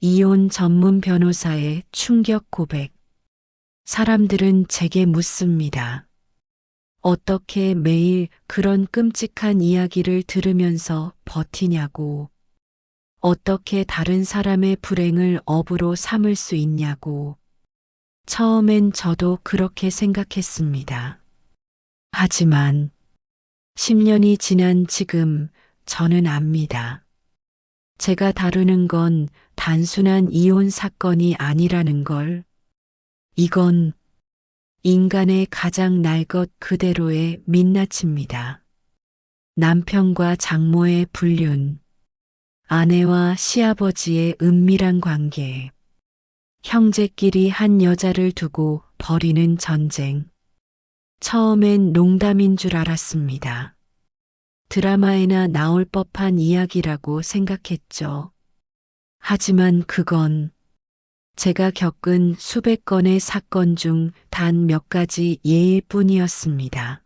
이혼 전문 변호사의 충격 고백. 사람들은 제게 묻습니다. 어떻게 매일 그런 끔찍한 이야기를 들으면서 버티냐고. 어떻게 다른 사람의 불행을 업으로 삼을 수 있냐고. 처음엔 저도 그렇게 생각했습니다. 하지만 10년이 지난 지금 저는 압니다. 제가 다루는 건 단순한 이혼 사건이 아니라는 걸. 이건 인간의 가장 날 것 그대로의 민낯입니다. 남편과 장모의 불륜, 아내와 시아버지의 은밀한 관계, 형제끼리 한 여자를 두고 벌이는 전쟁. 처음엔 농담인 줄 알았습니다. 드라마에나 나올 법한 이야기라고 생각했죠. 하지만 그건 제가 겪은 수백 건의 사건 중 단 몇 가지 예일 뿐이었습니다.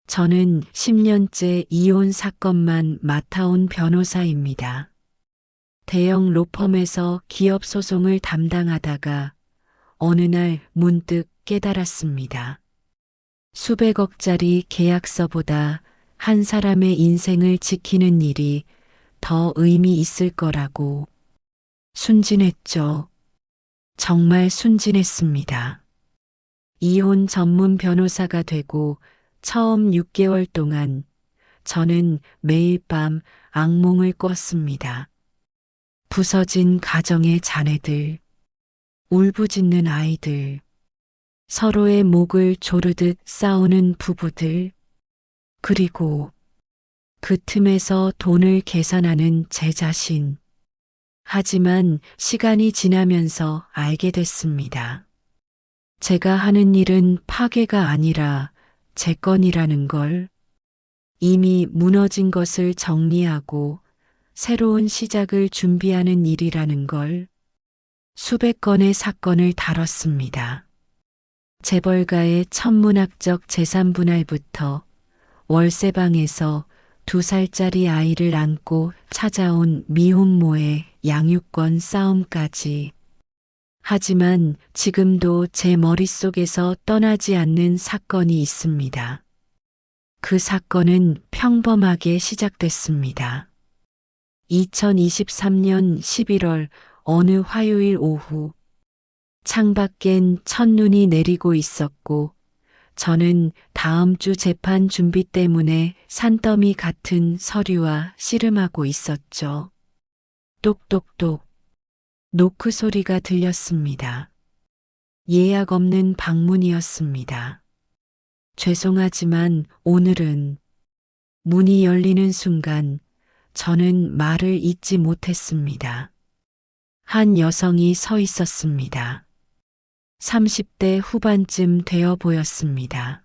저는 10년째 이혼 사건만 맡아온 변호사입니다. 대형 로펌에서 기업 소송을 담당하다가 어느 날 문득 깨달았습니다. 수백억짜리 계약서보다 한 사람의 인생을 지키는 일이 더 의미 있을 거라고. 순진했죠. 정말 순진했습니다. 이혼 전문 변호사가 되고 처음 6개월 동안 저는 매일 밤 악몽을 꿨습니다. 부서진 가정의 자네들, 울부짖는 아이들, 서로의 목을 조르듯 싸우는 부부들, 그리고 그 틈에서 돈을 계산하는 제 자신. 하지만 시간이 지나면서 알게 됐습니다. 제가 하는 일은 파괴가 아니라 제 건이라는 걸. 이미 무너진 것을 정리하고 새로운 시작을 준비하는 일이라는 걸. 수백 건의 사건을 다뤘습니다. 재벌가의 천문학적 재산 분할부터 월세방에서 2살짜리 아이를 안고 찾아온 미혼모의 양육권 싸움까지. 하지만 지금도 제 머릿속에서 떠나지 않는 사건이 있습니다. 그 사건은 평범하게 시작됐습니다. 2023년 11월 어느 화요일 오후, 창밖엔 첫눈이 내리고 있었고 저는 다음 주 재판 준비 때문에 산더미 같은 서류와 씨름하고 있었죠. 똑똑똑 노크 소리가 들렸습니다. 예약 없는 방문이었습니다. 죄송하지만 오늘은. 문이 열리는 순간 저는 말을 잇지 못했습니다. 한 여성이 서 있었습니다. 30대 후반쯤 되어 보였습니다.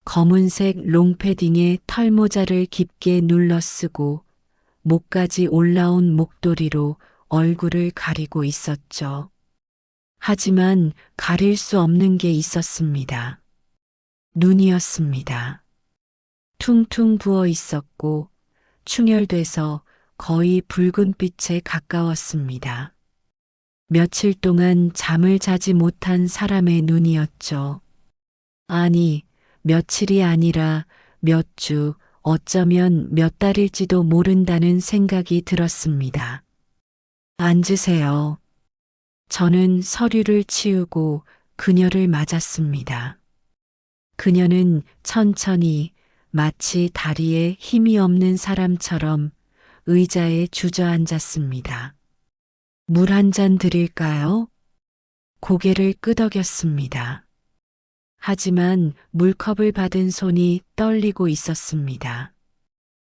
검은색 롱패딩에 털모자를 깊게 눌러 쓰고 목까지 올라온 목도리로 얼굴을 가리고 있었죠. 하지만 가릴 수 없는 게 있었습니다. 눈이었습니다. 퉁퉁 부어 있었고 충혈돼서 거의 붉은빛에 가까웠습니다. 며칠 동안 잠을 자지 못한 사람의 눈이었죠. 아니, 며칠이 아니라 몇 주, 어쩌면 몇 달일지도 모른다는 생각이 들었습니다. 앉으세요. 저는 서류를 치우고 그녀를 맞았습니다. 그녀는 천천히 마치 다리에 힘이 없는 사람처럼 의자에 주저앉았습니다. 물 한 잔 드릴까요? 고개를 끄덕였습니다. 하지만 물컵을 받은 손이 떨리고 있었습니다.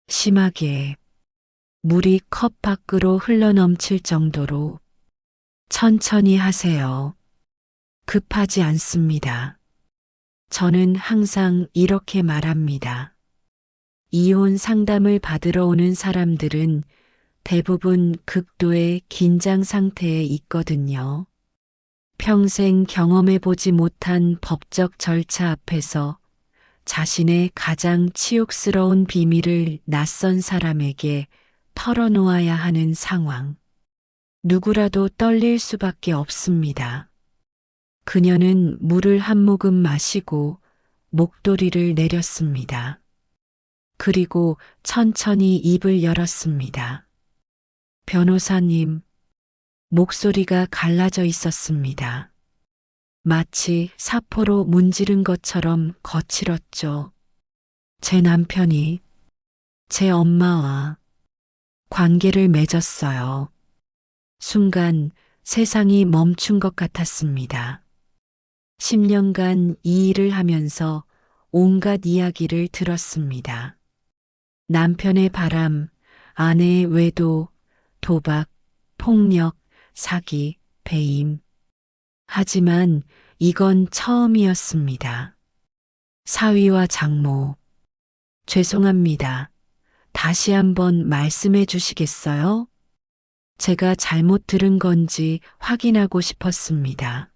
심하게 물이 컵 밖으로 흘러넘칠 정도로. 천천히 하세요. 급하지 않습니다. 저는 항상 이렇게 말합니다. 이혼 상담을 받으러 오는 사람들은 대부분 극도의 긴장 상태에 있거든요. 평생 경험해보지 못한 법적 절차 앞에서 자신의 가장 치욕스러운 비밀을 낯선 사람에게 털어놓아야 하는 상황. 누구라도 떨릴 수밖에 없습니다. 그녀는 물을 한 모금 마시고 목도리를 내렸습니다. 그리고 천천히 입을 열었습니다. 변호사님, 목소리가 갈라져 있었습니다. 마치 사포로 문지른 것처럼 거칠었죠. 제 남편이 제 엄마와 관계를 맺었어요. 순간 세상이 멈춘 것 같았습니다. 10년간 이 일을 하면서 온갖 이야기를 들었습니다. 남편의 바람, 아내의 외도, 도박, 폭력, 사기, 배임. 하지만 이건 처음이었습니다. 사위와 장모, 죄송합니다. 다시 한번 말씀해 주시겠어요? 제가 잘못 들은 건지 확인하고 싶었습니다.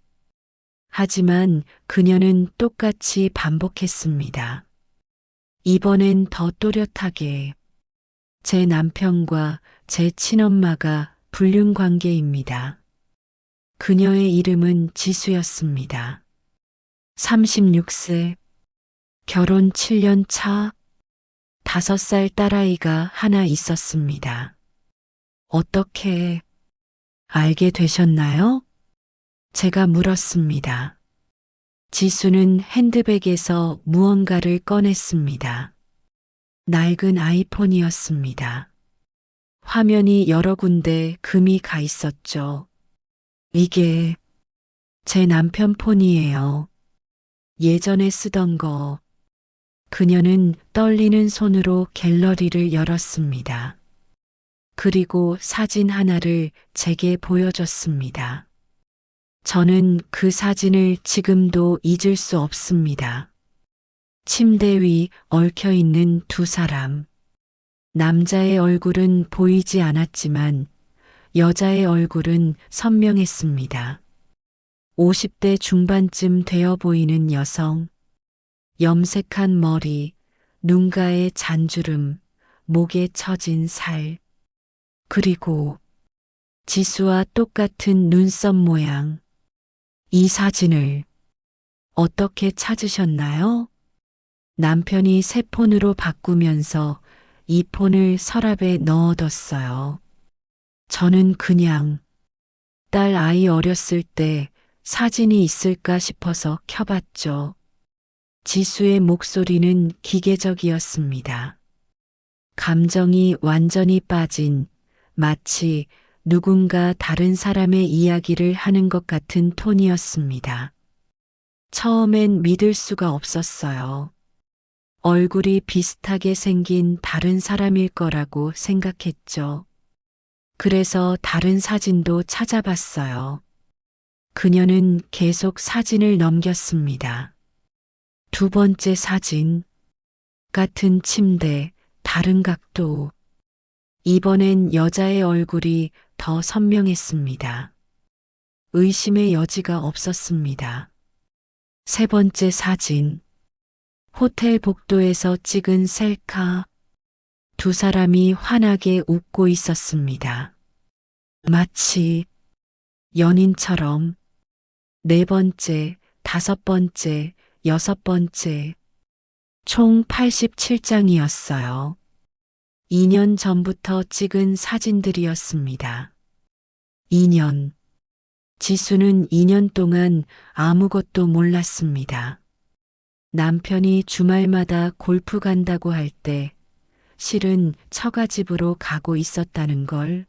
하지만 그녀는 똑같이 반복했습니다. 이번엔 더 또렷하게 제 남편과 제 친엄마가 불륜 관계입니다. 그녀의 이름은 지수였습니다. 36세, 결혼 7년 차, 5살 딸아이가 하나 있었습니다. 어떻게 알게 되셨나요? 제가 물었습니다. 지수는 핸드백에서 무언가를 꺼냈습니다. 낡은 아이폰이었습니다. 화면이 여러 군데 금이 가 있었죠. 이게 제 남편 폰이에요. 예전에 쓰던 거. 그녀는 떨리는 손으로 갤러리를 열었습니다. 그리고 사진 하나를 제게 보여줬습니다. 저는 그 사진을 지금도 잊을 수 없습니다. 침대 위 얽혀 있는 두 사람. 남자의 얼굴은 보이지 않았지만 여자의 얼굴은 선명했습니다. 50대 중반쯤 되어 보이는 여성. 염색한 머리, 눈가에 잔주름, 목에 처진 살. 그리고 지수와 똑같은 눈썹 모양. 이 사진을 어떻게 찾으셨나요? 남편이 새 폰으로 바꾸면서 이 폰을 서랍에 넣어뒀어요. 저는 그냥 딸 아이 어렸을 때 사진이 있을까 싶어서 켜봤죠. 지수의 목소리는 기계적이었습니다. 감정이 완전히 빠진, 마치 누군가 다른 사람의 이야기를 하는 것 같은 톤이었습니다. 처음엔 믿을 수가 없었어요. 얼굴이 비슷하게 생긴 다른 사람일 거라고 생각했죠. 그래서 다른 사진도 찾아봤어요. 그녀는 계속 사진을 넘겼습니다. 두 번째 사진, 같은 침대, 다른 각도. 이번엔 여자의 얼굴이 더 선명했습니다. 의심의 여지가 없었습니다. 세 번째 사진, 호텔 복도에서 찍은 셀카. 두 사람이 환하게 웃고 있었습니다. 마치 연인처럼. 네 번째, 다섯 번째, 여섯 번째. 총 87장이었어요. 2년 전부터 찍은 사진들이었습니다. 2년. 지수는 2년 동안 아무것도 몰랐습니다. 남편이 주말마다 골프 간다고 할 때 실은 처가집으로 가고 있었다는 걸.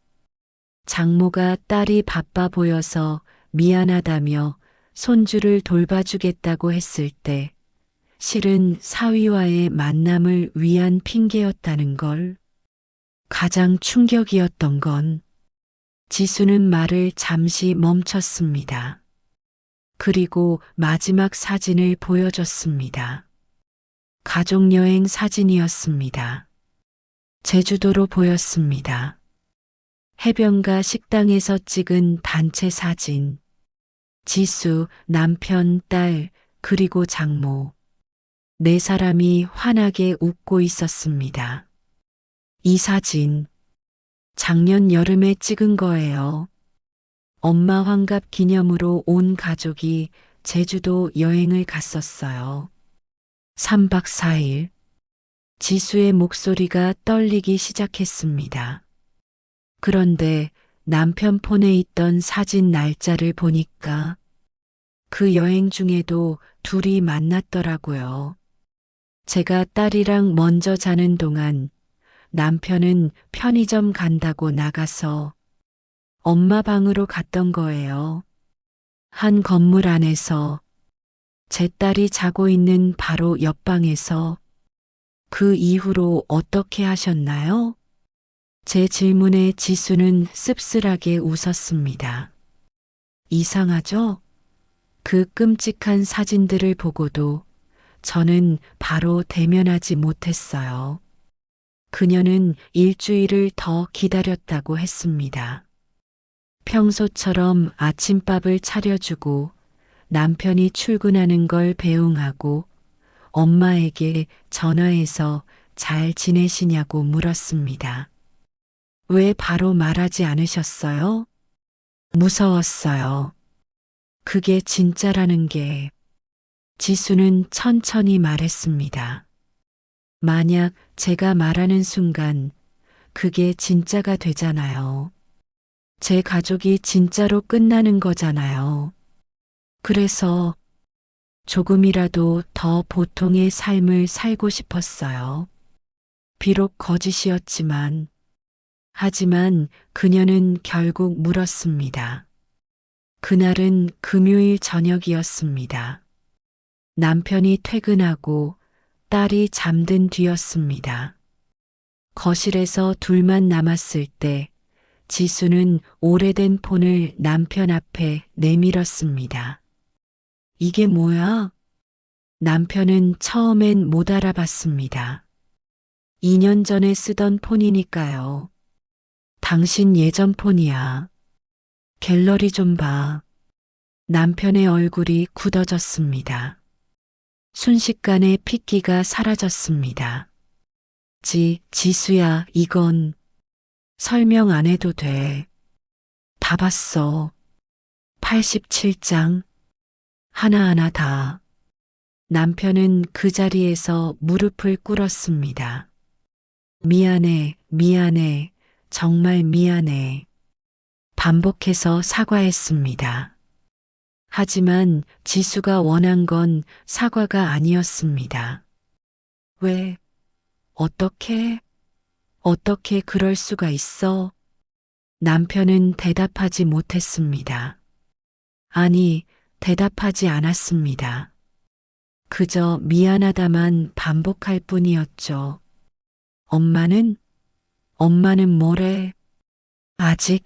장모가 딸이 바빠 보여서 미안하다며 손주를 돌봐주겠다고 했을 때 실은 사위와의 만남을 위한 핑계였다는 걸. 가장 충격이었던 건 지수는 말을 잠시 멈췄습니다. 그리고 마지막 사진을 보여줬습니다. 가족여행 사진이었습니다. 제주도로 보였습니다. 해변가 식당에서 찍은 단체 사진. 지수, 남편, 딸, 그리고 장모. 네 사람이 환하게 웃고 있었습니다. 이 사진, 작년 여름에 찍은 거예요. 엄마 환갑 기념으로 온 가족이 제주도 여행을 갔었어요. 3박 4일. 지수의 목소리가 떨리기 시작했습니다. 그런데 남편 폰에 있던 사진 날짜를 보니까 그 여행 중에도 둘이 만났더라고요. 제가 딸이랑 먼저 자는 동안 남편은 편의점 간다고 나가서 엄마 방으로 갔던 거예요. 한 건물 안에서 제 딸이 자고 있는 바로 옆방에서 그 이후로 어떻게 하셨나요? 제 질문에 지수는 씁쓸하게 웃었습니다. 이상하죠? 그 끔찍한 사진들을 보고도 저는 바로 대면하지 못했어요. 그녀는 일주일을 더 기다렸다고 했습니다. 평소처럼 아침밥을 차려주고 남편이 출근하는 걸 배웅하고 엄마에게 전화해서 잘 지내시냐고 물었습니다. 왜 바로 말하지 않으셨어요? 무서웠어요. 그게 진짜라는 게. 지수는 천천히 말했습니다. 만약 제가 말하는 순간 그게 진짜가 되잖아요. 제 가족이 진짜로 끝나는 거잖아요. 그래서 조금이라도 더 보통의 삶을 살고 싶었어요. 비록 거짓이었지만, 하지만 그녀는 결국 물었습니다. 그날은 금요일 저녁이었습니다. 남편이 퇴근하고 딸이 잠든 뒤였습니다. 거실에서 둘만 남았을 때 지수는 오래된 폰을 남편 앞에 내밀었습니다. 이게 뭐야? 남편은 처음엔 못 알아봤습니다. 2년 전에 쓰던 폰이니까요. 당신 예전 폰이야. 갤러리 좀 봐. 남편의 얼굴이 굳어졌습니다. 순식간에 핏기가 사라졌습니다. 지수야, 이건 설명 안 해도 돼. 다 봤어. 87장. 하나하나 다. 남편은 그 자리에서 무릎을 꿇었습니다. 미안해, 미안해, 정말 미안해. 반복해서 사과했습니다. 하지만 지수가 원한 건 사과가 아니었습니다. 왜? 어떻게 그럴 수가 있어? 남편은 대답하지 못했습니다. 아니, 대답하지 않았습니다. 그저 미안하다만 반복할 뿐이었죠. 엄마는 뭐래? 아직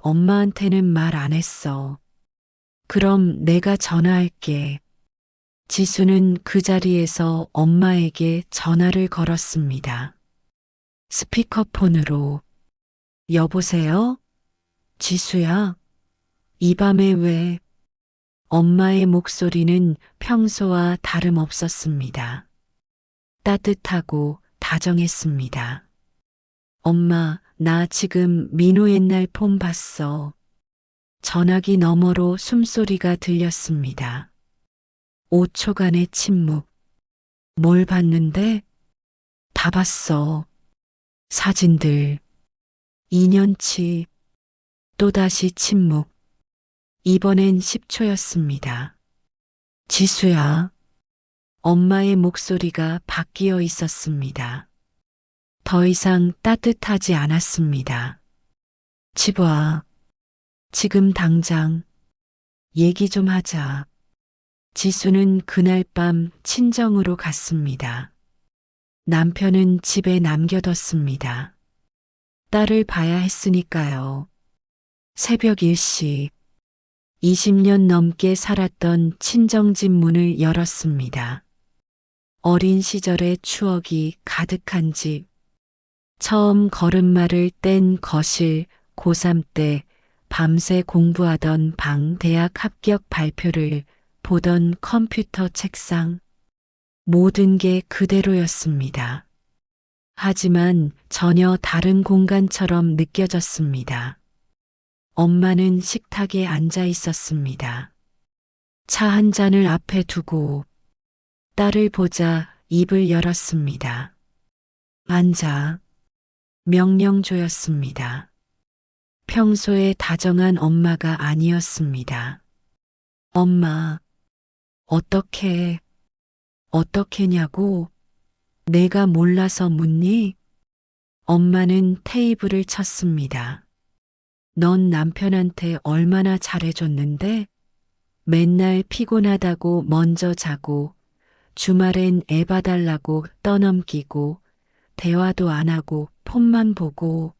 엄마한테는 말 안 했어. 그럼 내가 전화할게. 지수는 그 자리에서 엄마에게 전화를 걸었습니다. 스피커폰으로. 여보세요? 지수야? 이 밤에 왜? 엄마의 목소리는 평소와 다름없었습니다. 따뜻하고 다정했습니다. 엄마, 나 지금 민호 옛날 폰 봤어. 전화기 너머로 숨소리가 들렸습니다. 5초간의 침묵. 뭘 봤는데? 다 봤어. 사진들. 2년치. 또다시 침묵. 이번엔 10초였습니다. 지수야. 엄마의 목소리가 바뀌어 있었습니다. 더 이상 따뜻하지 않았습니다. 집 와. 지금 당장. 얘기 좀 하자. 지수는 그날 밤 친정으로 갔습니다. 남편은 집에 남겨뒀습니다. 딸을 봐야 했으니까요. 새벽 1시. 20년 넘게 살았던 친정집 문을 열었습니다. 어린 시절의 추억이 가득한 집. 처음 걸음마를 뗀 거실, 고3 때 밤새 공부하던 방, 대학 합격 발표를 보던 컴퓨터 책상. 모든 게 그대로였습니다. 하지만 전혀 다른 공간처럼 느껴졌습니다. 엄마는 식탁에 앉아 있었습니다. 차 한 잔을 앞에 두고 딸을 보자 입을 열었습니다. 앉아. 명령조였습니다. 평소에 다정한 엄마가 아니었습니다. 엄마, 어떻게냐고? 내가 몰라서 묻니? 엄마는 테이블을 쳤습니다. 넌 남편한테 얼마나 잘해줬는데? 맨날 피곤하다고 먼저 자고, 주말엔 애 봐달라고 떠넘기고, 대화도 안 하고 폰만 보고.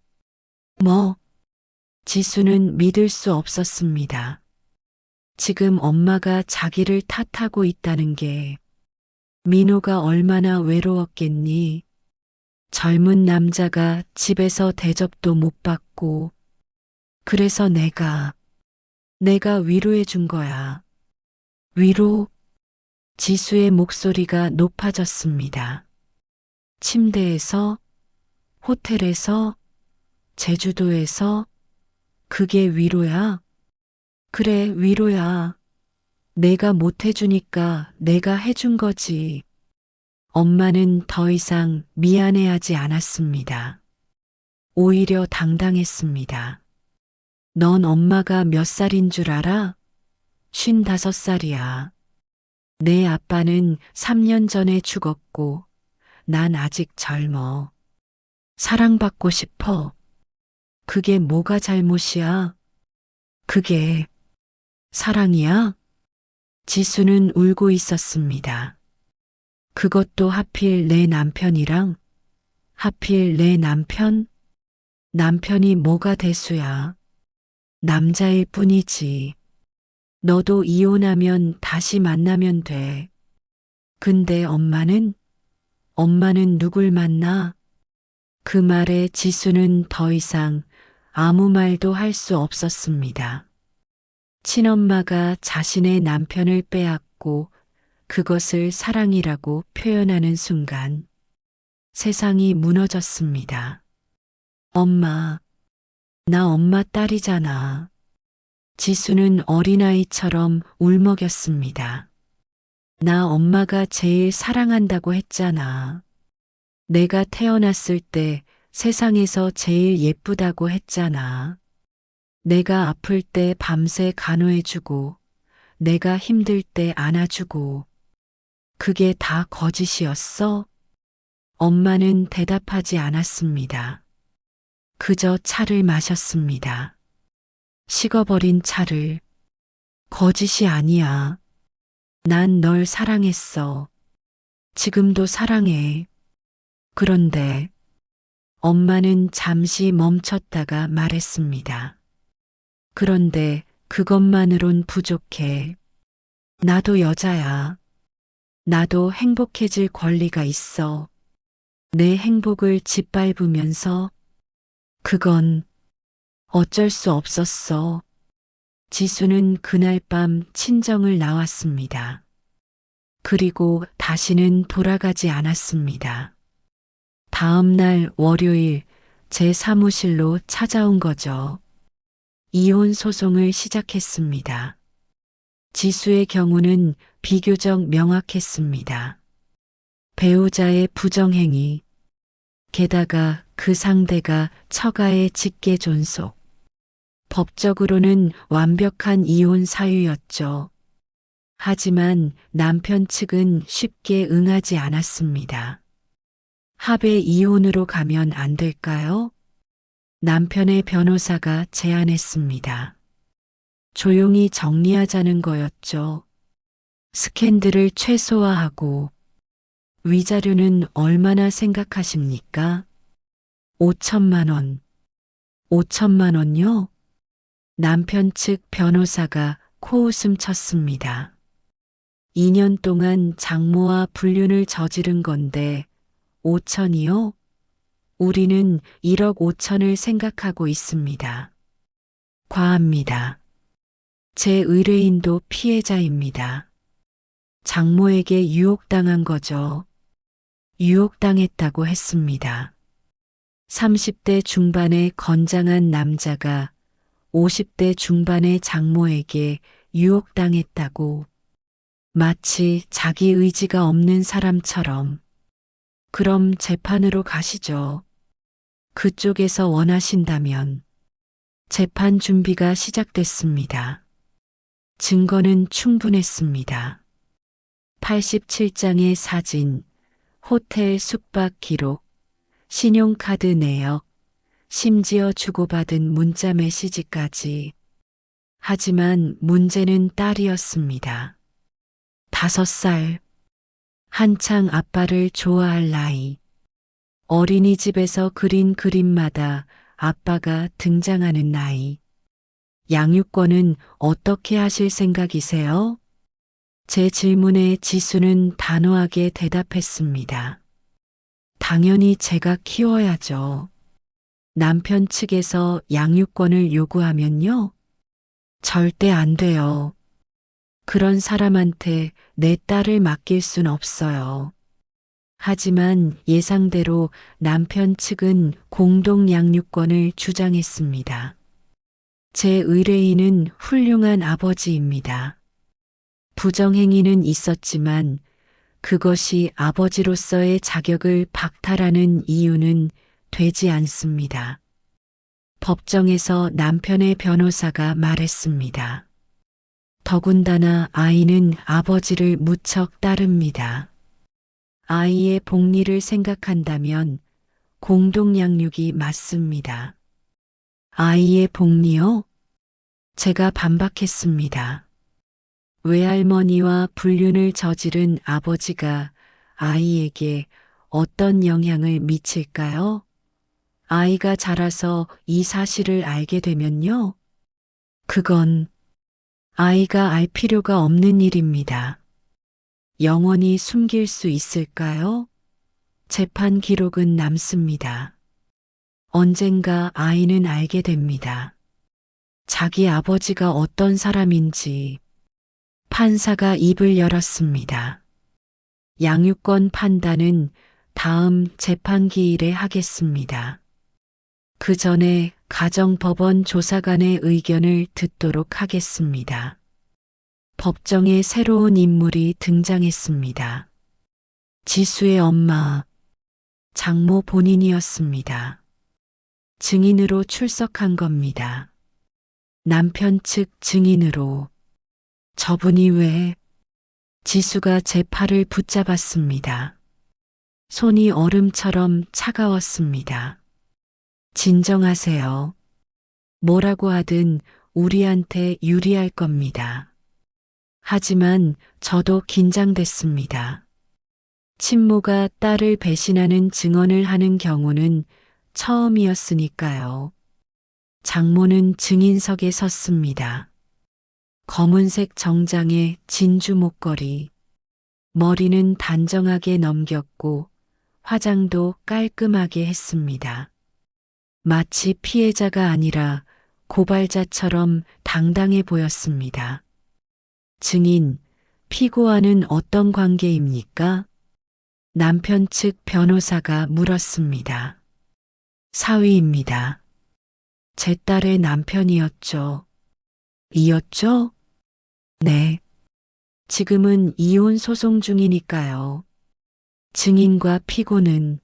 지수는 믿을 수 없었습니다. 지금 엄마가 자기를 탓하고 있다는 게 민호가 얼마나 외로웠겠니? 젊은 남자가 집에서 대접도 못 받고. 그래서 내가 위로해 준 거야. 위로? 지수의 목소리가 높아졌습니다. 침대에서, 호텔에서, 제주도에서. 그게 위로야? 그래, 위로야. 내가 못 해주니까 내가 해준 거지. 엄마는 더 이상 미안해하지 않았습니다. 오히려 당당했습니다. 넌 엄마가 몇 살인 줄 알아? 55살이야. 내 아빠는 3년 전에 죽었고, 난 아직 젊어. 사랑받고 싶어. 그게 뭐가 잘못이야? 그게 사랑이야? 지수는 울고 있었습니다. 그것도 하필 내 남편이랑? 하필 내 남편? 남편이 뭐가 대수야? 남자일 뿐이지. 너도 이혼하면 다시 만나면 돼. 근데 엄마는 누굴 만나? 그 말에 지수는 더 이상 아무 말도 할 수 없었습니다. 친엄마가 자신의 남편을 빼앗고 그것을 사랑이라고 표현하는 순간 세상이 무너졌습니다. 엄마, 나 엄마 딸이잖아. 지수는 어린아이처럼 울먹였습니다. 나 엄마가 제일 사랑한다고 했잖아. 내가 태어났을 때 세상에서 제일 예쁘다고 했잖아. 내가 아플 때 밤새 간호해주고, 내가 힘들 때 안아주고. 그게 다 거짓이었어? 엄마는 대답하지 않았습니다. 그저 차를 마셨습니다. 식어버린 차를. 거짓이 아니야. 난 널 사랑했어. 지금도 사랑해. 그런데 엄마는 잠시 멈췄다가 말했습니다. 그런데 그것만으론 부족해. 나도 여자야. 나도 행복해질 권리가 있어. 내 행복을 짓밟으면서. 그건 어쩔 수 없었어. 지수는 그날 밤 친정을 나왔습니다. 그리고 다시는 돌아가지 않았습니다. 다음 날 월요일 제 사무실로 찾아온 거죠. 이혼 소송을 시작했습니다. 지수의 경우는 비교적 명확했습니다. 배우자의 부정행위, 게다가 그 상대가 처가의 직계 존속. 법적으로는 완벽한 이혼 사유였죠. 하지만 남편 측은 쉽게 응하지 않았습니다. 합의 이혼으로 가면 안 될까요? 남편의 변호사가 제안했습니다. 조용히 정리하자는 거였죠. 스캔들을 최소화하고. 위자료는 얼마나 생각하십니까? 5천만 원. 5천만 원요? 남편 측 변호사가 코웃음 쳤습니다. 2년 동안 장모와 불륜을 저지른 건데 5천이요? 우리는 1억 5천을 생각하고 있습니다. 과합니다. 제 의뢰인도 피해자입니다. 장모에게 유혹당한 거죠. 유혹당했다고 했습니다. 30대 중반의 건장한 남자가 50대 중반의 장모에게 유혹당했다고 마치 자기 의지가 없는 사람처럼 그럼 재판으로 가시죠. 그쪽에서 원하신다면 재판 준비가 시작됐습니다. 증거는 충분했습니다. 87장의 사진, 호텔 숙박 기록, 신용카드 내역, 심지어 주고받은 문자 메시지까지. 하지만 문제는 딸이었습니다. 5살. 한창 아빠를 좋아할 나이. 어린이집에서 그린 그림마다 아빠가 등장하는 나이. 양육권은 어떻게 하실 생각이세요? 제 질문에 지수는 단호하게 대답했습니다. 당연히 제가 키워야죠. 남편 측에서 양육권을 요구하면요? 절대 안 돼요. 그런 사람한테 내 딸을 맡길 순 없어요. 하지만 예상대로 남편 측은 공동 양육권을 주장했습니다. 제 의뢰인은 훌륭한 아버지입니다. 부정행위는 있었지만 그것이 아버지로서의 자격을 박탈하는 이유는 되지 않습니다. 법정에서 남편의 변호사가 말했습니다. 더군다나 아이는 아버지를 무척 따릅니다. 아이의 복리를 생각한다면 공동양육이 맞습니다. 아이의 복리요? 제가 반박했습니다. 외할머니와 불륜을 저지른 아버지가 아이에게 어떤 영향을 미칠까요? 아이가 자라서 이 사실을 알게 되면요? 그건 아이가 알 필요가 없는 일입니다. 영원히 숨길 수 있을까요? 재판 기록은 남습니다. 언젠가 아이는 알게 됩니다. 자기 아버지가 어떤 사람인지. 판사가 입을 열었습니다. 양육권 판단은 다음 재판 기일에 하겠습니다. 그 전에 가정법원 조사관의 의견을 듣도록 하겠습니다. 법정에 새로운 인물이 등장했습니다. 지수의 엄마, 장모 본인이었습니다. 증인으로 출석한 겁니다. 남편 측 증인으로. 저분이 왜? 지수가 제 팔을 붙잡았습니다. 손이 얼음처럼 차가웠습니다. 진정하세요. 뭐라고 하든 우리한테 유리할 겁니다. 하지만 저도 긴장됐습니다. 친모가 딸을 배신하는 증언을 하는 경우는 처음이었으니까요. 장모는 증인석에 섰습니다. 검은색 정장에 진주 목걸이, 머리는 단정하게 넘겼고 화장도 깔끔하게 했습니다. 마치 피해자가 아니라 고발자처럼 당당해 보였습니다. 증인, 피고와는 어떤 관계입니까? 남편 측 변호사가 물었습니다. 사위입니다. 제 딸의 남편이었죠. 이었죠? 네. 지금은 이혼 소송 중이니까요. 증인과 피고는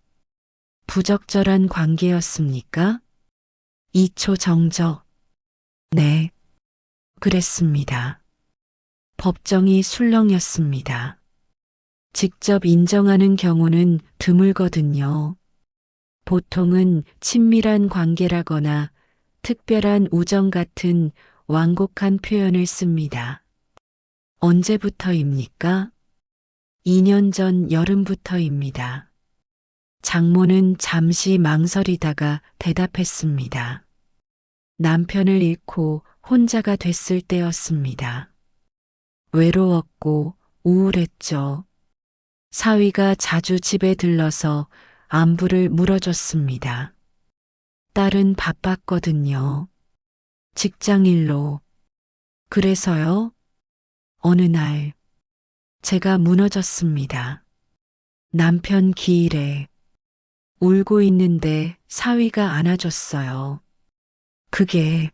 부적절한 관계였습니까? 2초 정적. 네. 그랬습니다. 법정이 술렁였습니다. 직접 인정하는 경우는 드물거든요. 보통은 친밀한 관계라거나 특별한 우정 같은 완곡한 표현을 씁니다. 언제부터입니까? 2년 전 여름부터입니다. 장모는 잠시 망설이다가 대답했습니다. 남편을 잃고 혼자가 됐을 때였습니다. 외로웠고 우울했죠. 사위가 자주 집에 들러서 안부를 물어줬습니다. 딸은 바빴거든요. 직장일로. 그래서요? 어느 날 제가 무너졌습니다. 남편 기일에 울고 있는데 사위가 안아줬어요. 그게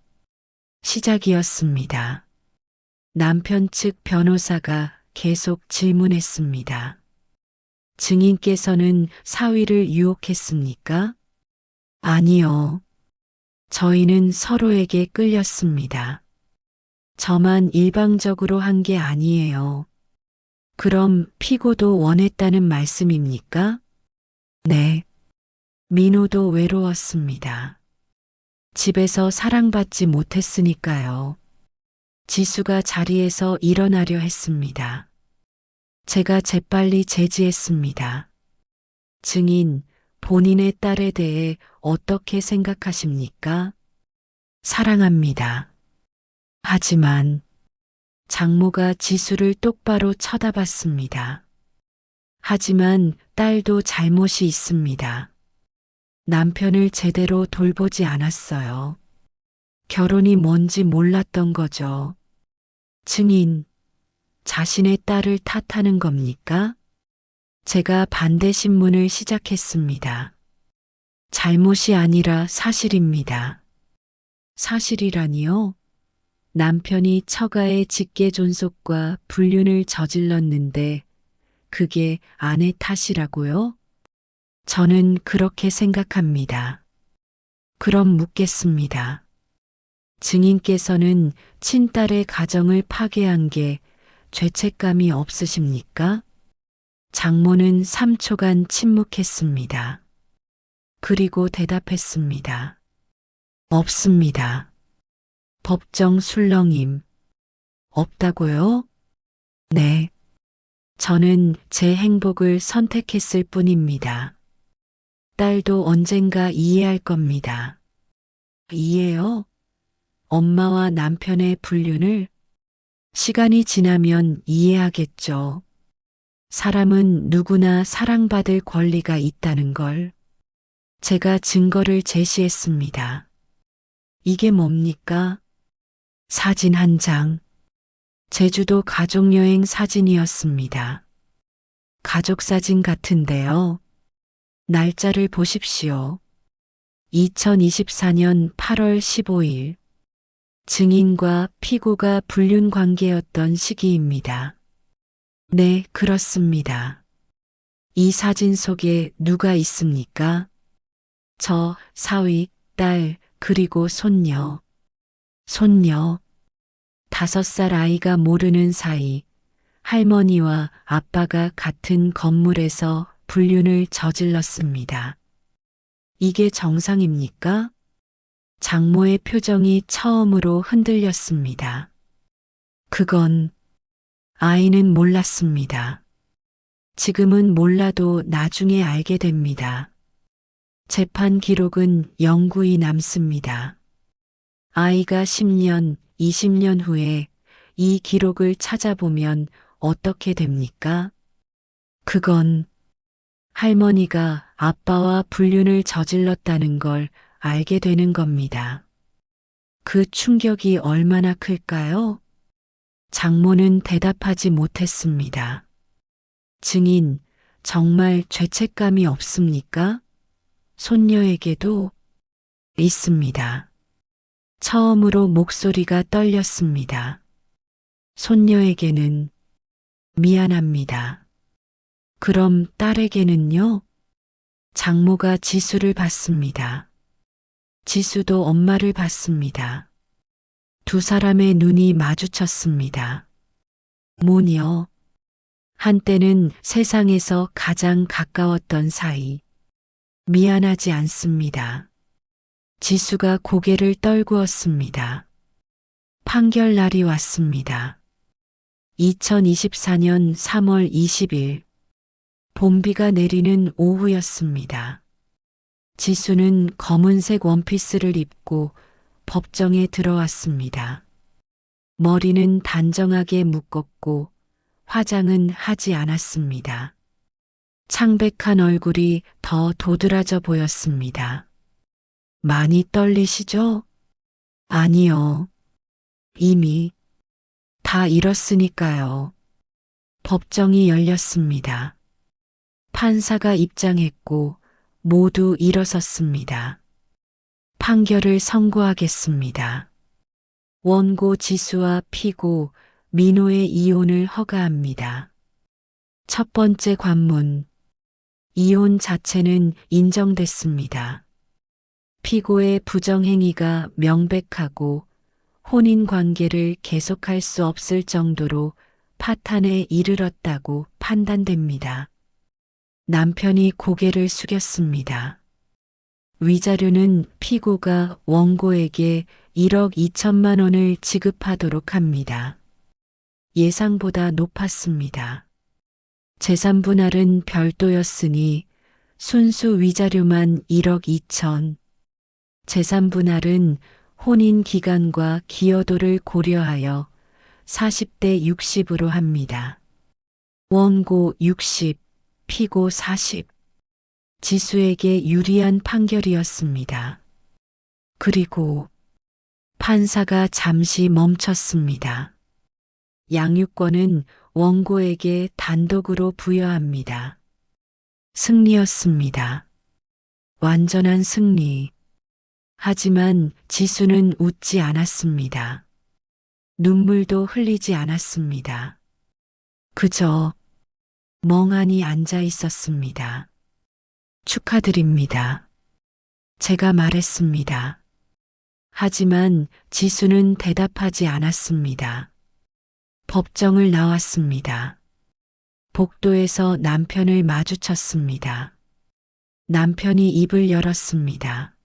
시작이었습니다. 남편 측 변호사가 계속 질문했습니다. 증인께서는 사위를 유혹했습니까? 아니요. 저희는 서로에게 끌렸습니다. 저만 일방적으로 한 게 아니에요. 그럼 피고도 원했다는 말씀입니까? 네. 민호도 외로웠습니다. 집에서 사랑받지 못했으니까요. 지수가 자리에서 일어나려 했습니다. 제가 재빨리 제지했습니다. 증인, 본인의 딸에 대해 어떻게 생각하십니까? 사랑합니다. 하지만 장모가 지수를 똑바로 쳐다봤습니다. 하지만 딸도 잘못이 있습니다. 남편을 제대로 돌보지 않았어요. 결혼이 뭔지 몰랐던 거죠. 증인, 자신의 딸을 탓하는 겁니까? 제가 반대 신문을 시작했습니다. 잘못이 아니라 사실입니다. 사실이라니요? 남편이 처가의 직계존속과 불륜을 저질렀는데 그게 아내 탓이라고요? 저는 그렇게 생각합니다. 그럼 묻겠습니다. 증인께서는 친딸의 가정을 파괴한 게 죄책감이 없으십니까? 장모는 3초간 침묵했습니다. 그리고 대답했습니다. 없습니다. 법정 술렁임. 없다고요? 네. 저는 제 행복을 선택했을 뿐입니다. 딸도 언젠가 이해할 겁니다. 이해요? 엄마와 남편의 불륜을? 시간이 지나면 이해하겠죠. 사람은 누구나 사랑받을 권리가 있다는 걸. 제가 증거를 제시했습니다. 이게 뭡니까? 사진 한 장. 제주도 가족여행 사진이었습니다. 가족 사진 같은데요. 날짜를 보십시오. 2024년 8월 15일. 증인과 피고가 불륜 관계였던 시기입니다. 네, 그렇습니다. 이 사진 속에 누가 있습니까? 저, 사위, 딸, 그리고 손녀. 손녀. 5살 아이가 모르는 사이 할머니와 아빠가 같은 건물에서 불륜을 저질렀습니다. 이게 정상입니까? 장모의 표정이 처음으로 흔들렸습니다. 그건 아이는 몰랐습니다. 지금은 몰라도 나중에 알게 됩니다. 재판 기록은 영구히 남습니다. 아이가 10년, 20년 후에 이 기록을 찾아보면 어떻게 됩니까? 그건 할머니가 아빠와 불륜을 저질렀다는 걸 알게 되는 겁니다. 그 충격이 얼마나 클까요? 장모는 대답하지 못했습니다. 증인, 정말 죄책감이 없습니까? 손녀에게도 있습니다. 처음으로 목소리가 떨렸습니다. 손녀에게는 미안합니다. 그럼 딸에게는요? 장모가 지수를 봤습니다. 지수도 엄마를 봤습니다. 두 사람의 눈이 마주쳤습니다. 모녀. 한때는 세상에서 가장 가까웠던 사이. 미안하지 않습니다. 지수가 고개를 떨구었습니다. 판결 날이 왔습니다. 2024년 3월 20일. 봄비가 내리는 오후였습니다. 지수는 검은색 원피스를 입고 법정에 들어왔습니다. 머리는 단정하게 묶었고 화장은 하지 않았습니다. 창백한 얼굴이 더 도드라져 보였습니다. 많이 떨리시죠? 아니요. 이미 다 잃었으니까요. 법정이 열렸습니다. 판사가 입장했고 모두 일어섰습니다. 판결을 선고하겠습니다. 원고 지수와 피고 민호의 이혼을 허가합니다. 첫 번째 관문. 이혼 자체는 인정됐습니다. 피고의 부정행위가 명백하고 혼인 관계를 계속할 수 없을 정도로 파탄에 이르렀다고 판단됩니다. 남편이 고개를 숙였습니다. 위자료는 피고가 원고에게 1억 2천만 원을 지급하도록 합니다. 예상보다 높았습니다. 재산 분할은 별도였으니 순수 위자료만 1억 2천, 재산 분할은 혼인 기간과 기여도를 고려하여 40대 60으로 합니다. 원고 60, 피고 40. 지수에게 유리한 판결이었습니다. 그리고 판사가 잠시 멈췄습니다. 양육권은 원고에게 단독으로 부여합니다. 승리였습니다. 완전한 승리. 하지만 지수는 웃지 않았습니다. 눈물도 흘리지 않았습니다. 그저 멍하니 앉아 있었습니다. 축하드립니다. 제가 말했습니다. 하지만 지수는 대답하지 않았습니다. 법정을 나왔습니다. 복도에서 남편을 마주쳤습니다. 남편이 입을 열었습니다.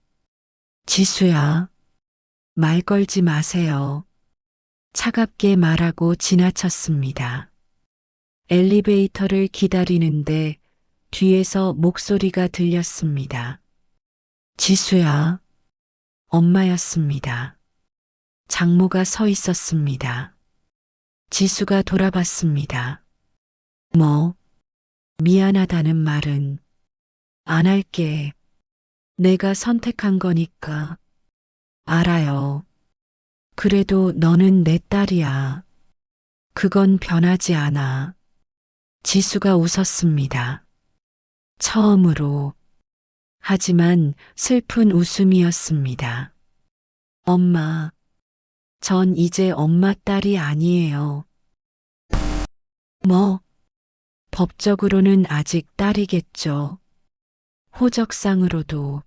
지수야, 말 걸지 마세요. 차갑게 말하고 지나쳤습니다. 엘리베이터를 기다리는데 뒤에서 목소리가 들렸습니다. 지수야. 엄마였습니다. 장모가 서 있었습니다. 지수가 돌아봤습니다. 미안하다는 말은 안 할게. 내가 선택한 거니까. 알아요. 그래도 너는 내 딸이야. 그건 변하지 않아. 지수가 웃었습니다. 처음으로. 하지만 슬픈 웃음이었습니다. 엄마, 전 이제 엄마 딸이 아니에요. 법적으로는 아직 딸이겠죠. 호적상으로도.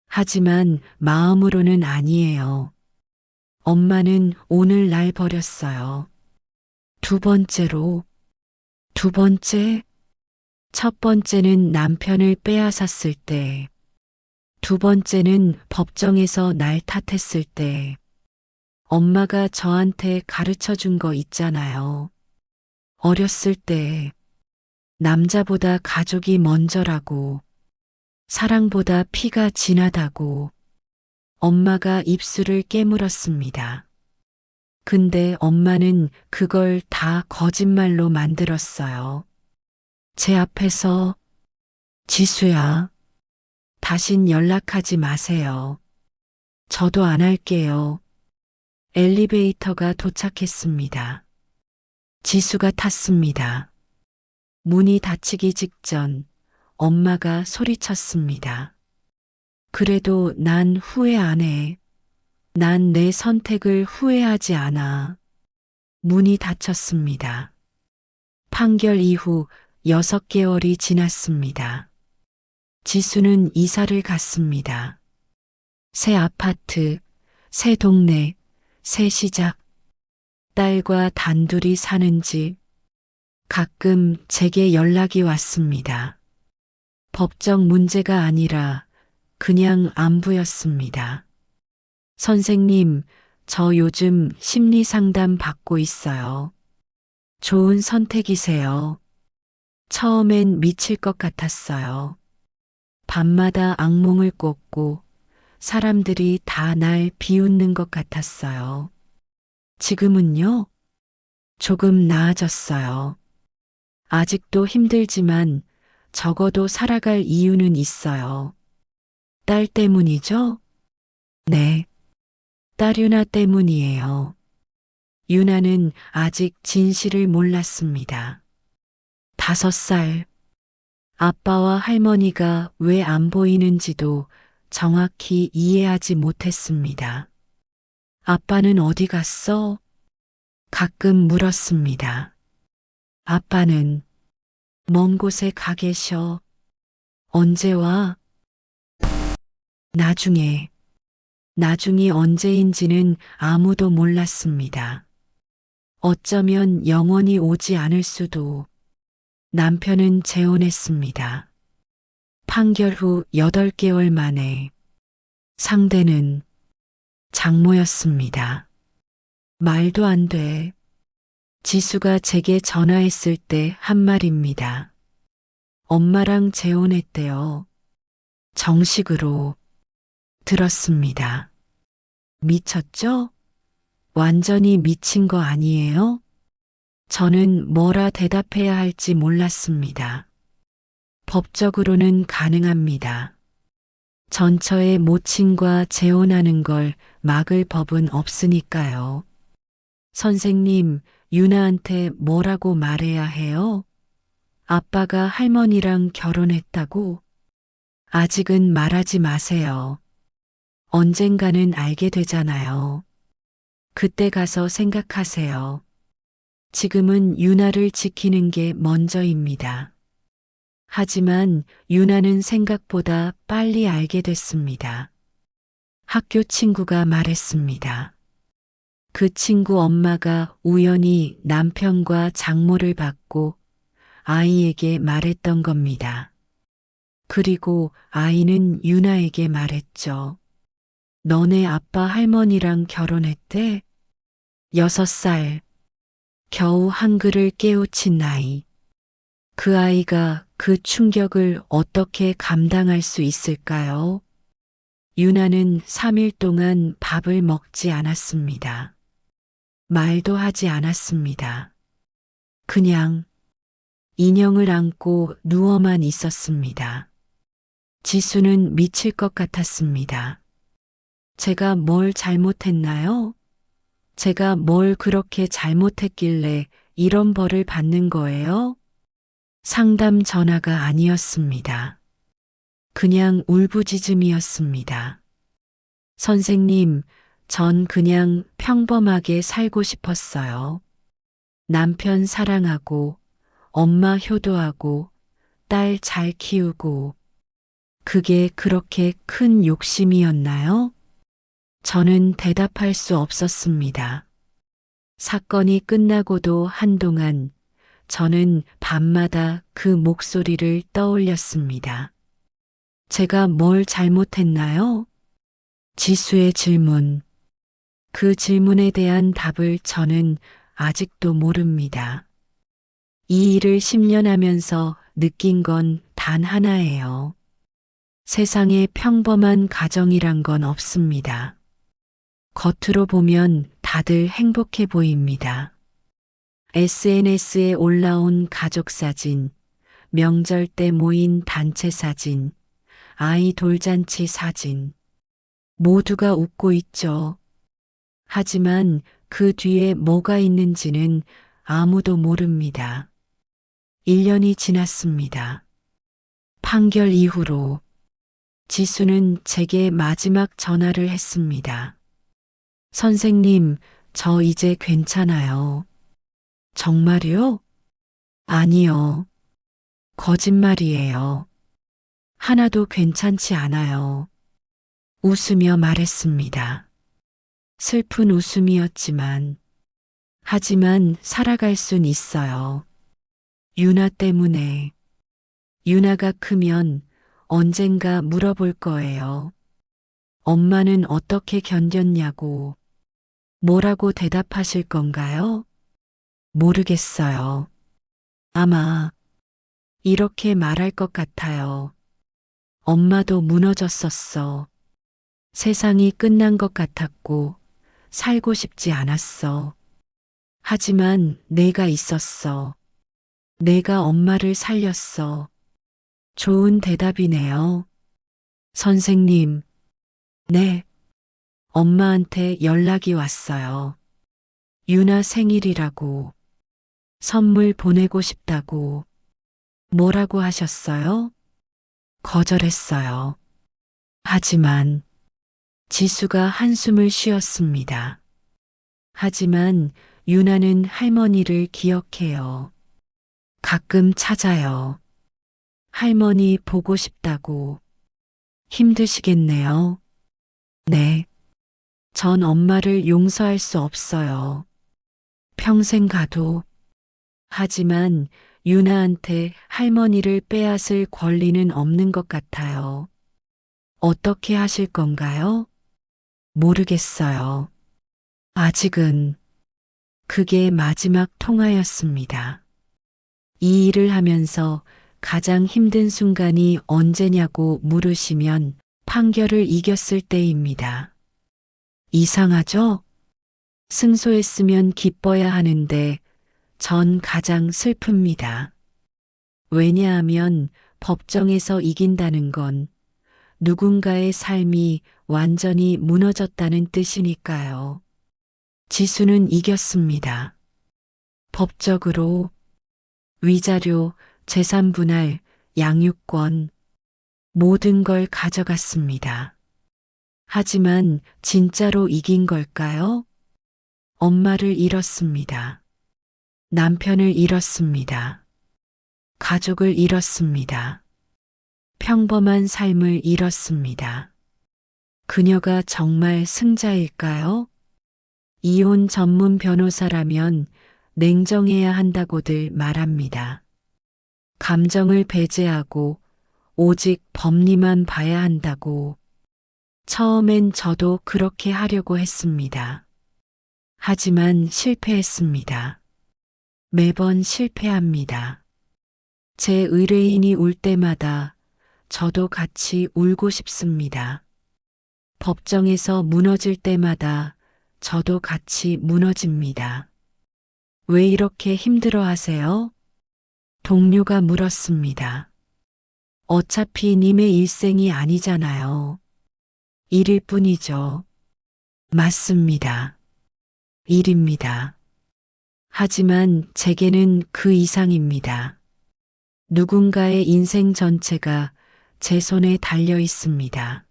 하지만 마음으로는 아니에요. 엄마는 오늘 날 버렸어요. 두 번째로. 두 번째? 첫 번째는 남편을 빼앗았을 때. 두 번째는 법정에서 날 탓했을 때. 엄마가 저한테 가르쳐 준 거 있잖아요. 어렸을 때 남자보다 가족이 먼저라고, 사랑보다 피가 진하다고. 엄마가 입술을 깨물었습니다. 근데 엄마는 그걸 다 거짓말로 만들었어요. 제 앞에서. 지수야, 다신 연락하지 마세요. 저도 안 할게요. 엘리베이터가 도착했습니다. 지수가 탔습니다. 문이 닫히기 직전 엄마가 소리쳤습니다. 그래도 난 후회 안 해. 난 내 선택을 후회하지 않아. 문이 닫혔습니다. 판결 이후 6개월이 지났습니다. 지수는 이사를 갔습니다. 새 아파트, 새 동네, 새 시작. 딸과 단둘이 사는 집. 가끔 제게 연락이 왔습니다. 법적 문제가 아니라 그냥 안부였습니다. 선생님, 저 요즘 심리 상담 받고 있어요. 좋은 선택이세요. 처음엔 미칠 것 같았어요. 밤마다 악몽을 꿨고 사람들이 다 날 비웃는 것 같았어요. 지금은요? 조금 나아졌어요. 아직도 힘들지만 적어도 살아갈 이유는 있어요. 딸 때문이죠? 네. 딸 유나 때문이에요. 유나는 아직 진실을 몰랐습니다. 5살. 아빠와 할머니가 왜 안 보이는지도 정확히 이해하지 못했습니다. 아빠는 어디 갔어? 가끔 물었습니다. 아빠는 먼 곳에 가 계셔. 언제 와? 나중에. 나중이 언제인지는 아무도 몰랐습니다. 어쩌면 영원히 오지 않을 수도. 남편은 재혼했습니다. 판결 후 8개월 만에. 상대는 장모였습니다. 말도 안 돼. 지수가 제게 전화했을 때 한 말입니다. 엄마랑 재혼했대요. 정식으로. 들었습니다. 미쳤죠? 완전히 미친 거 아니에요? 저는 뭐라 대답해야 할지 몰랐습니다. 법적으로는 가능합니다. 전처의 모친과 재혼하는 걸 막을 법은 없으니까요. 선생님, 유나한테 뭐라고 말해야 해요? 아빠가 할머니랑 결혼했다고? 아직은 말하지 마세요. 언젠가는 알게 되잖아요. 그때 가서 생각하세요. 지금은 유나를 지키는 게 먼저입니다. 하지만 유나는 생각보다 빨리 알게 됐습니다. 학교 친구가 말했습니다. 그 친구 엄마가 우연히 남편과 장모를 받고 아이에게 말했던 겁니다. 그리고 아이는 유나에게 말했죠. 너네 아빠 할머니랑 결혼했대? 6살. 겨우 한글을 깨우친 나이. 그 아이가 그 충격을 어떻게 감당할 수 있을까요? 유나는 3일 동안 밥을 먹지 않았습니다. 말도 하지 않았습니다. 그냥 인형을 안고 누워만 있었습니다. 지수는 미칠 것 같았습니다. 제가 뭘 잘못했나요? 제가 뭘 그렇게 잘못했길래 이런 벌을 받는 거예요? 상담 전화가 아니었습니다. 그냥 울부짖음이었습니다. 선생님, 전 그냥 평범하게 살고 싶었어요. 남편 사랑하고, 엄마 효도하고, 딸 잘 키우고, 그게 그렇게 큰 욕심이었나요? 저는 대답할 수 없었습니다. 사건이 끝나고도 한동안 저는 밤마다 그 목소리를 떠올렸습니다. 제가 뭘 잘못했나요? 지수의 질문. 그 질문에 대한 답을 저는 아직도 모릅니다. 이 일을 10년 하면서 느낀 건 단 하나예요. 세상에 평범한 가정이란 건 없습니다. 겉으로 보면 다들 행복해 보입니다. SNS에 올라온 가족 사진, 명절 때 모인 단체 사진, 아이 돌잔치 사진. 모두가 웃고 있죠. 하지만 그 뒤에 뭐가 있는지는 아무도 모릅니다. 1년이 지났습니다. 판결 이후로 지수는 제게 마지막 전화를 했습니다. 선생님, 저 이제 괜찮아요. 정말요? 아니요. 거짓말이에요. 하나도 괜찮지 않아요. 웃으며 말했습니다. 슬픈 웃음이었지만, 하지만 살아갈 순 있어요. 유나 때문에. 유나가 크면 언젠가 물어볼 거예요. 엄마는 어떻게 견뎠냐고. 뭐라고 대답하실 건가요? 모르겠어요. 아마 이렇게 말할 것 같아요. 엄마도 무너졌었어. 세상이 끝난 것 같았고 살고 싶지 않았어. 하지만 내가 있었어. 내가 엄마를 살렸어. 좋은 대답이네요. 선생님, 네. 엄마한테 연락이 왔어요. 유나 생일이라고. 선물 보내고 싶다고. 뭐라고 하셨어요? 거절했어요. 하지만 지수가 한숨을 쉬었습니다. 하지만 유나는 할머니를 기억해요. 가끔 찾아요. 할머니 보고 싶다고. 힘드시겠네요. 네. 전 엄마를 용서할 수 없어요. 평생 가도. 하지만 유나한테 할머니를 빼앗을 권리는 없는 것 같아요. 어떻게 하실 건가요? 모르겠어요. 아직은. 그게 마지막 통화였습니다. 이 일을 하면서 가장 힘든 순간이 언제냐고 물으시면 판결을 이겼을 때입니다. 이상하죠? 승소했으면 기뻐야 하는데 전 가장 슬픕니다. 왜냐하면 법정에서 이긴다는 건 누군가의 삶이 완전히 무너졌다는 뜻이니까요. 지수는 이겼습니다. 법적으로 위자료, 재산 분할, 양육권, 모든 걸 가져갔습니다. 하지만 진짜로 이긴 걸까요? 엄마를 잃었습니다. 남편을 잃었습니다. 가족을 잃었습니다. 평범한 삶을 잃었습니다. 그녀가 정말 승자일까요? 이혼 전문 변호사라면 냉정해야 한다고들 말합니다. 감정을 배제하고 오직 법리만 봐야 한다고. 처음엔 저도 그렇게 하려고 했습니다. 하지만 실패했습니다. 매번 실패합니다. 제 의뢰인이 울 때마다 저도 같이 울고 싶습니다. 법정에서 무너질 때마다 저도 같이 무너집니다. 왜 이렇게 힘들어 하세요? 동료가 물었습니다. 어차피 님의 일생이 아니잖아요. 일일 뿐이죠. 맞습니다. 일입니다. 하지만 제게는 그 이상입니다. 누군가의 인생 전체가 제 손에 달려 있습니다.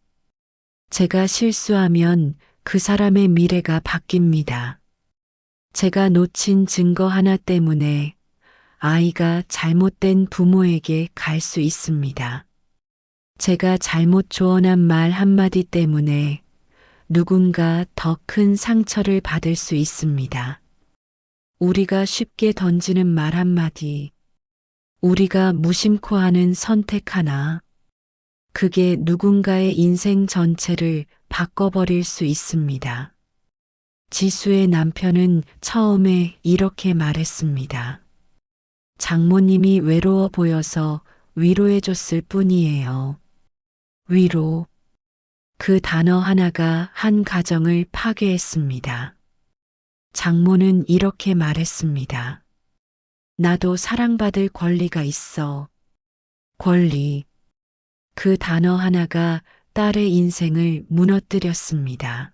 제가 실수하면 그 사람의 미래가 바뀝니다. 제가 놓친 증거 하나 때문에 아이가 잘못된 부모에게 갈 수 있습니다. 제가 잘못 조언한 말 한마디 때문에 누군가 더 큰 상처를 받을 수 있습니다. 우리가 쉽게 던지는 말 한마디, 우리가 무심코 하는 선택 하나, 그게 누군가의 인생 전체를 바꿔버릴 수 있습니다. 지수의 남편은 처음에 이렇게 말했습니다. 장모님이 외로워 보여서 위로해줬을 뿐이에요. 위로. 그 단어 하나가 한 가정을 파괴했습니다. 장모는 이렇게 말했습니다. 나도 사랑받을 권리가 있어. 권리. 그 단어 하나가 딸의 인생을 무너뜨렸습니다.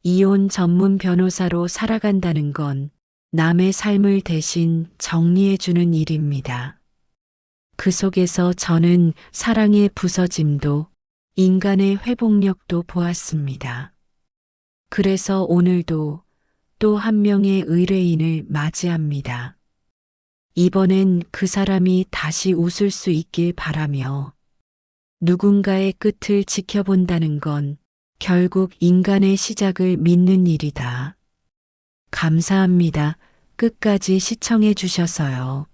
이혼 전문 변호사로 살아간다는 건 남의 삶을 대신 정리해주는 일입니다. 그 속에서 저는 사랑의 부서짐도 인간의 회복력도 보았습니다. 그래서 오늘도 또 한 명의 의뢰인을 맞이합니다. 이번엔 그 사람이 다시 웃을 수 있길 바라며 누군가의 끝을 지켜본다는 건 결국 인간의 시작을 믿는 일이다. 감사합니다. 끝까지 시청해 주셔서요.